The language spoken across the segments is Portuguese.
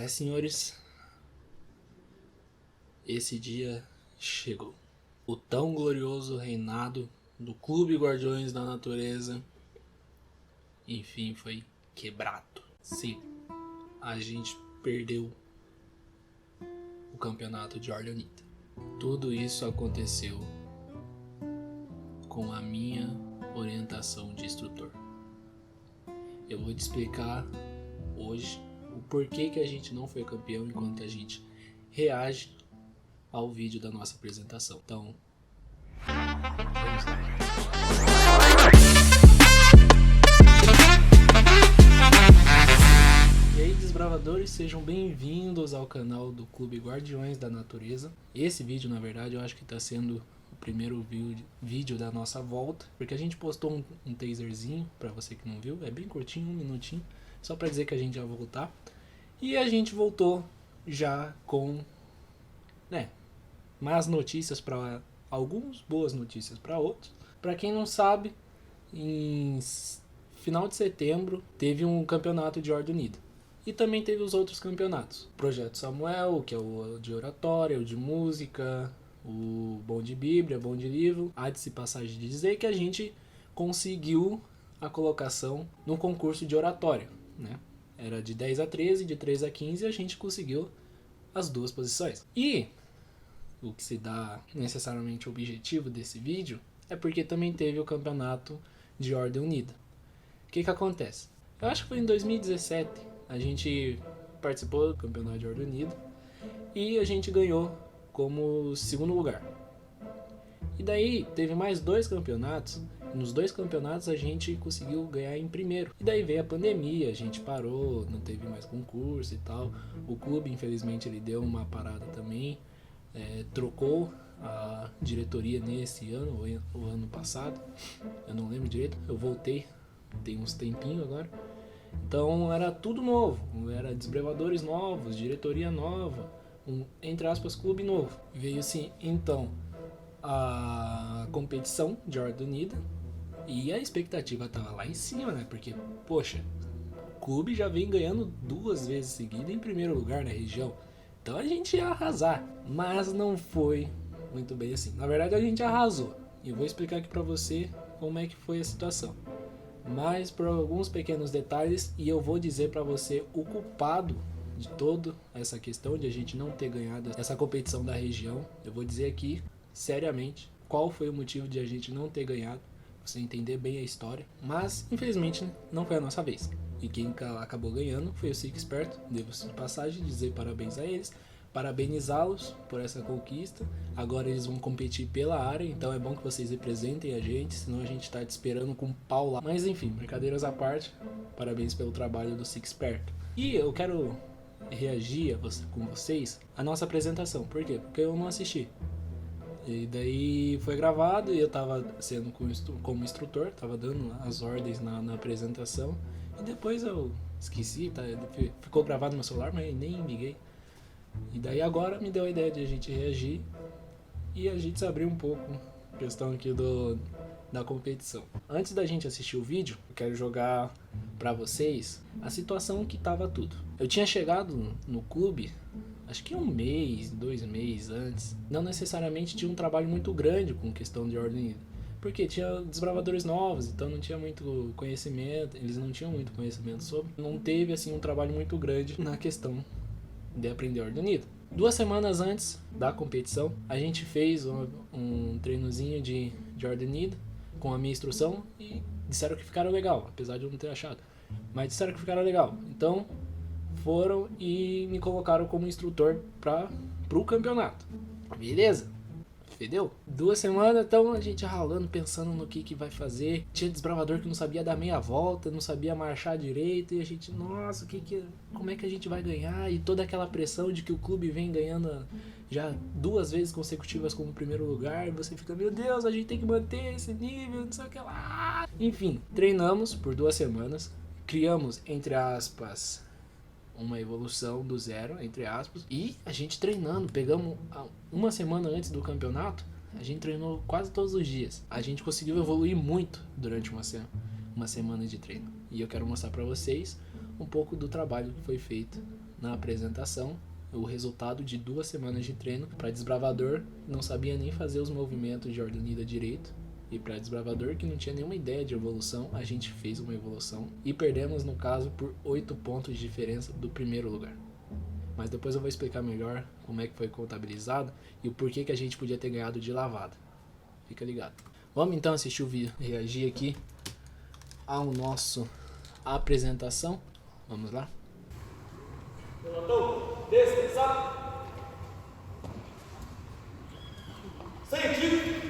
Senhoras e senhores, esse dia chegou. O tão glorioso reinado do Clube Guardiões da Natureza, enfim, foi quebrado. Sim, a gente perdeu o campeonato de Jordanita. Tudo isso aconteceu com a minha orientação de instrutor. Eu vou te explicar hoje o porquê que a gente não foi campeão enquanto a gente reage ao vídeo da nossa apresentação. Então, vamos lá. E aí, desbravadores, sejam bem-vindos ao canal do Clube Guardiões da Natureza. Esse vídeo, na verdade, eu acho que está sendo o primeiro vídeo da nossa volta, porque a gente postou um teaserzinho, para você que não viu, é bem curtinho, 1 minutinho, só para dizer que a gente ia voltar. E a gente voltou já com, más notícias para alguns, boas notícias para outros. Para quem não sabe, em final de setembro teve um campeonato de Ordem Unida. E também teve os outros campeonatos. Projeto Samuel, que é o de oratória, o de música, o bom de Bíblia, bom de livro. Há de se passagem de dizer que a gente conseguiu a colocação no concurso de oratória, né? Era de 10 a 13, de 13 a 15 e a gente conseguiu as duas posições. E o que se dá necessariamente o objetivo desse vídeo é porque também teve o campeonato de Ordem Unida. O que acontece? Eu acho que foi em 2017 a gente participou do campeonato de Ordem Unida e a gente ganhou como segundo lugar. E daí teve mais 2 campeonatos. Nos 2 campeonatos a gente conseguiu ganhar em primeiro. E daí veio a pandemia, a gente parou, não teve mais concurso e tal. O clube, infelizmente, ele deu uma parada também. Trocou a diretoria nesse ano, ou ano passado. Eu não lembro direito, eu voltei, tem uns tempinhos agora. Então era tudo novo, era desbravadores novos, diretoria nova, entre aspas, clube novo. Veio assim, então, a competição de Ordem Unida e a expectativa tava lá em cima, né? Porque, poxa, o clube já vem ganhando 2 vezes seguidas em primeiro lugar na região. Então a gente ia arrasar, mas não foi muito bem assim. Na verdade a gente arrasou, e eu vou explicar aqui pra você como é que foi a situação. Mas por alguns pequenos detalhes, e eu vou dizer pra você o culpado de toda essa questão de a gente não ter ganhado essa competição da região. Eu vou dizer aqui, seriamente, qual foi o motivo de a gente não ter ganhado, pra você entender bem a história. Mas, infelizmente, não foi a nossa vez. E quem acabou ganhando foi o Six Esperto. Devo-se de passagem dizer parabéns a eles, parabenizá-los por essa conquista. Agora eles vão competir pela área, então é bom que vocês representem a gente, senão a gente tá te esperando com um pau lá. Mas enfim, brincadeiras à parte, parabéns pelo trabalho do Six Esperto. E eu quero reagir com vocês à nossa apresentação. Por quê? Porque eu não assisti. E daí foi gravado e eu tava sendo como instrutor, tava dando as ordens na apresentação. E depois eu esqueci, tá? Ficou gravado no meu celular, mas nem liguei. E daí agora me deu a ideia de a gente reagir e a gente se abrir um pouco a questão aqui da competição. Antes da gente assistir o vídeo, eu quero jogar pra vocês a situação que tava tudo. Eu tinha chegado no clube, acho que 1 mês, 2 meses antes. Não necessariamente tinha um trabalho muito grande com questão de Ordem Unida, porque tinha desbravadores novos, então não tinha muito conhecimento, eles não tinham muito conhecimento sobre. Não teve assim um trabalho muito grande na questão de aprender Ordem Unida. 2 semanas antes da competição, a gente fez um treinozinho de Ordem Unida com a minha instrução e disseram que ficaram legal, apesar de eu não ter achado. Mas disseram que ficaram legal. Então foram e me colocaram como instrutor pro campeonato. Beleza? Fedeu? 2 semanas, então a gente ralando, pensando no que vai fazer. Tinha desbravador que não sabia dar meia volta, não sabia marchar direito. E a gente, nossa, como é que a gente vai ganhar? E toda aquela pressão de que o clube vem ganhando já 2 vezes consecutivas como primeiro lugar. E você fica, meu Deus, a gente tem que manter esse nível, não sei o que lá. Enfim, treinamos por 2 semanas. Criamos, entre aspas, uma evolução do zero, entre aspas, e a gente treinando, pegamos 1 semana antes do campeonato, a gente treinou quase todos os dias. A gente conseguiu evoluir muito durante uma semana de treino. E eu quero mostrar pra vocês um pouco do trabalho que foi feito na apresentação o resultado de 2 semanas de treino para desbravador, não sabia nem fazer os movimentos de ordem unida direito. E para desbravador, que não tinha nenhuma ideia de evolução, a gente fez uma evolução e perdemos, no caso, por 8 pontos de diferença do primeiro lugar. Mas depois eu vou explicar melhor como é que foi contabilizado e o porquê que a gente podia ter ganhado de lavada. Fica ligado. Vamos então assistir o vídeo, reagir aqui ao nosso apresentação. Vamos lá? Pelotão, descansar. Sentido.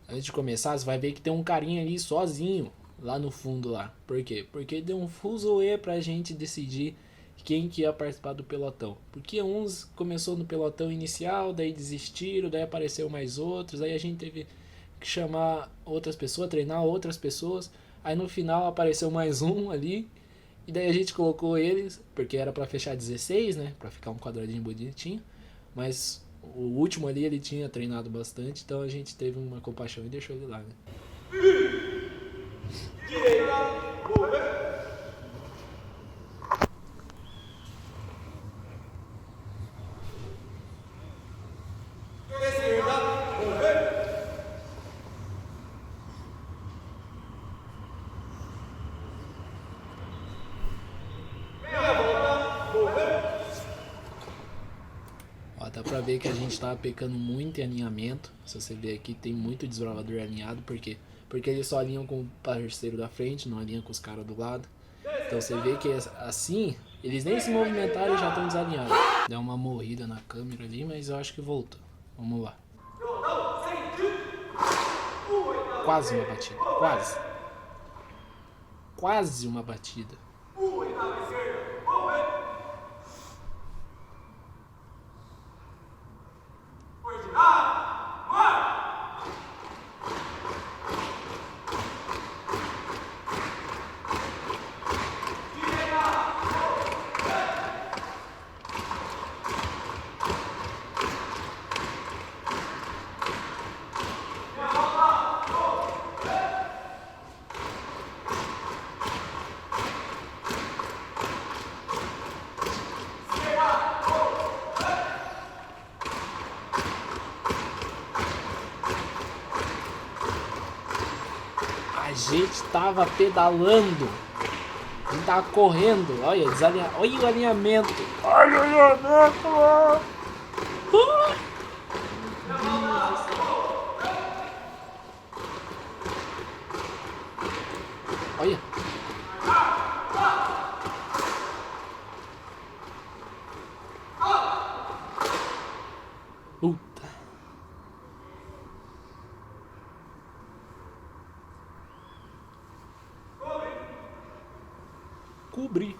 Antes de começar, você vai ver que tem um carinha ali sozinho, lá no fundo lá. Por quê? Porque deu um fuzuê pra gente decidir quem que ia participar do pelotão. Porque uns começou no pelotão inicial, daí desistiram, daí apareceu mais outros, aí a gente teve que chamar outras pessoas, treinar outras pessoas. Aí no final apareceu mais um ali, e daí a gente colocou eles, porque era pra fechar 16, né? Pra ficar um quadradinho bonitinho. Mas o último ali, ele tinha treinado bastante, então a gente teve uma compaixão e deixou ele lá, né? Direita, mover. Esquerda, mover. Meia volta, mover. Ó, dá pra ver que a gente tava pecando muito em alinhamento. Se você ver aqui, tem muito desbravador alinhado, porque eles só alinham com o parceiro da frente, não alinham com os caras do lado. Então você vê que assim, eles nem se movimentaram e já estão desalinhados. Deu uma morrida na câmera ali, mas eu acho que voltou. Vamos lá. Quase uma batida, quase. Quase uma batida. A gente tava pedalando, a gente tava correndo, olha, olha o alinhamento, olha o alinhamento, olha. Puta. Cobri.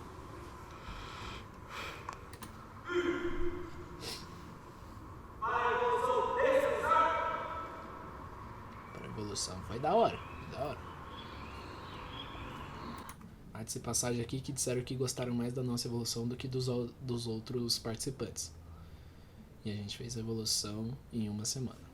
Para evolução foi da hora, da hora. Antes de passagem aqui que disseram que gostaram mais da nossa evolução do que dos outros participantes. E a gente fez a evolução em 1 semana.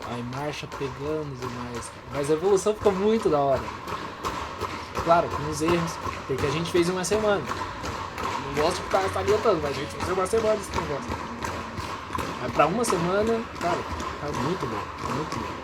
Aí marcha pegando demais, cara. Mas a evolução ficou muito da hora. Claro, com os erros, porque a gente fez em 1 semana. Não gosto de ficar salientando, mas a gente fez em 1 semana esse negócio. Mas pra 1 semana, cara, tá muito bom, muito bom.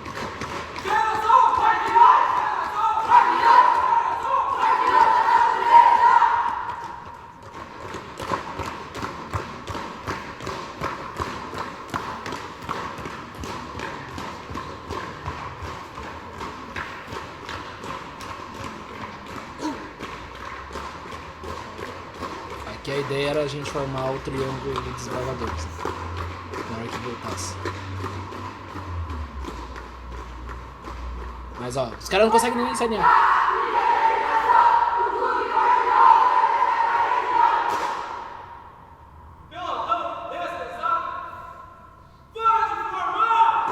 Que a ideia era a gente formar o triângulo de desbravadores, né? Na hora que voltasse. Mas ó, os caras não conseguem nem sair. Pelotão, descansar. Pode formar!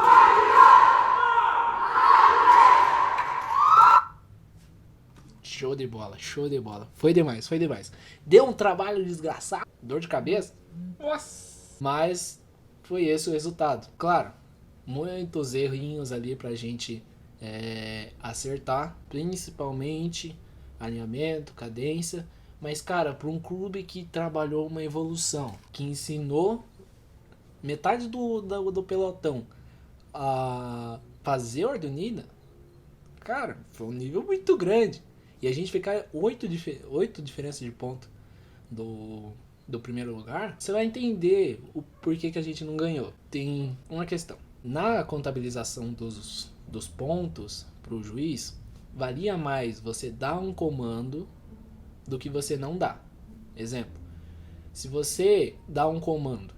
Show de bola, show de bola. Foi demais, foi demais. Deu um trabalho desgraçado, dor de cabeça. Nossa. Mas foi esse o resultado. Claro, muitos errinhos ali pra gente acertar, principalmente alinhamento, cadência. Mas, cara, para um clube que trabalhou uma evolução, que ensinou metade do pelotão a fazer ordem unida, cara, foi um nível muito grande. E a gente ficar 8 diferenças de ponto do primeiro lugar, você vai entender o porquê que a gente não ganhou. Tem uma questão. Na contabilização dos pontos para o juiz, valia mais você dar um comando do que você não dá. Exemplo, se você dá um comando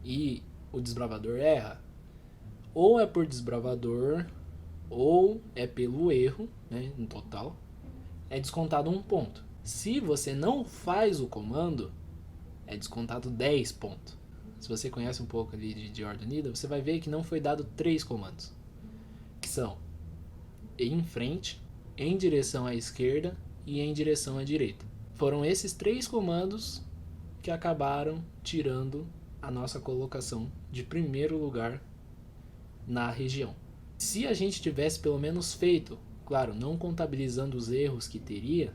e o desbravador erra, ou é por desbravador, ou é pelo erro, né, no total, é descontado 1 ponto. Se você não faz o comando, é descontado 10 pontos. Se você conhece um pouco ali de ordem unida, você vai ver que não foi dado 3 comandos, que são em frente, em direção à esquerda e em direção à direita. Foram esses 3 comandos que acabaram tirando a nossa colocação de primeiro lugar na região. Se a gente tivesse pelo menos feito, claro, não contabilizando os erros que teria,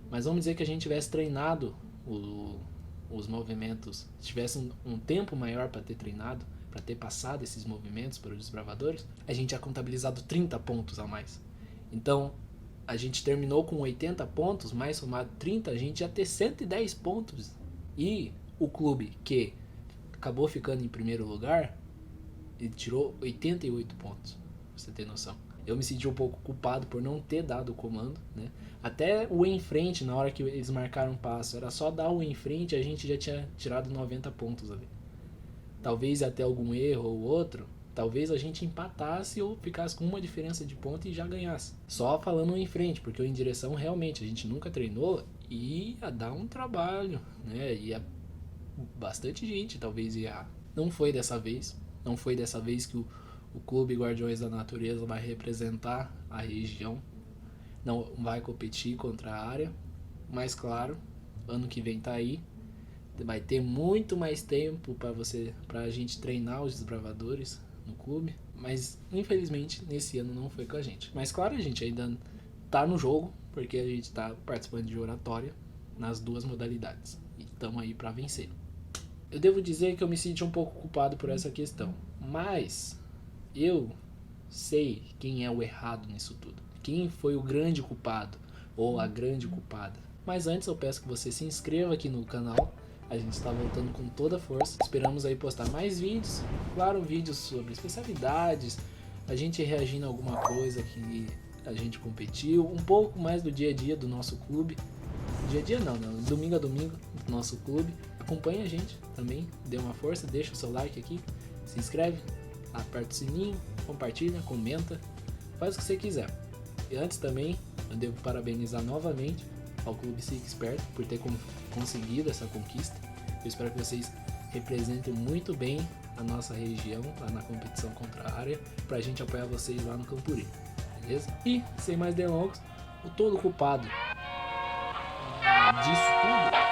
mas vamos dizer que a gente tivesse treinado os movimentos, tivesse um tempo maior para ter treinado, para ter passado esses movimentos para os desbravadores, a gente tinha contabilizado 30 pontos a mais. Então, a gente terminou com 80 pontos, mais somado 30, a gente ia ter 110 pontos. E o clube que acabou ficando em primeiro lugar, ele tirou 88 pontos, pra você ter noção. Eu me senti um pouco culpado por não ter dado o comando, né? Até o em frente, na hora que eles marcaram o passo, era só dar o em frente, a gente já tinha tirado 90 pontos ali. Talvez até algum erro ou outro, talvez a gente empatasse ou ficasse com uma diferença de ponto e já ganhasse. Só falando o em frente, porque o em direção realmente a gente nunca treinou e ia dar um trabalho, né? Ia bastante gente, talvez ia. Não foi dessa vez. Não foi dessa vez que o Clube Guardiões da Natureza vai representar a região. Não vai competir contra a área. Mas claro, ano que vem tá aí. Vai ter muito mais tempo pra gente treinar os desbravadores no clube. Mas infelizmente nesse ano não foi com a gente. Mas claro, a gente ainda tá no jogo, porque a gente tá participando de oratória nas 2 modalidades. E estamos aí pra vencer. Eu devo dizer que eu me senti um pouco culpado por essa questão. Mas eu sei quem é o errado nisso tudo. Quem foi o grande culpado ou a grande culpada. Mas antes eu peço que você se inscreva aqui no canal. A gente está voltando com toda a força. Esperamos aí postar mais vídeos. Claro, vídeos sobre especialidades. A gente reagindo a alguma coisa que a gente competiu. Um pouco mais do dia a dia do nosso clube. Dia a dia não, domingo a domingo do nosso clube. Acompanhe a gente também. Dê uma força, deixa o seu like aqui. Se inscreve, aperta o sininho, compartilha, comenta. Faz o que você quiser. E antes também, eu devo parabenizar novamente ao Clube Six Expert por ter conseguido essa conquista. Eu espero que vocês representem muito bem a nossa região lá na competição contra a área, pra gente apoiar vocês lá no Campuri, beleza? E, sem mais delongas, o todo culpado disso tudo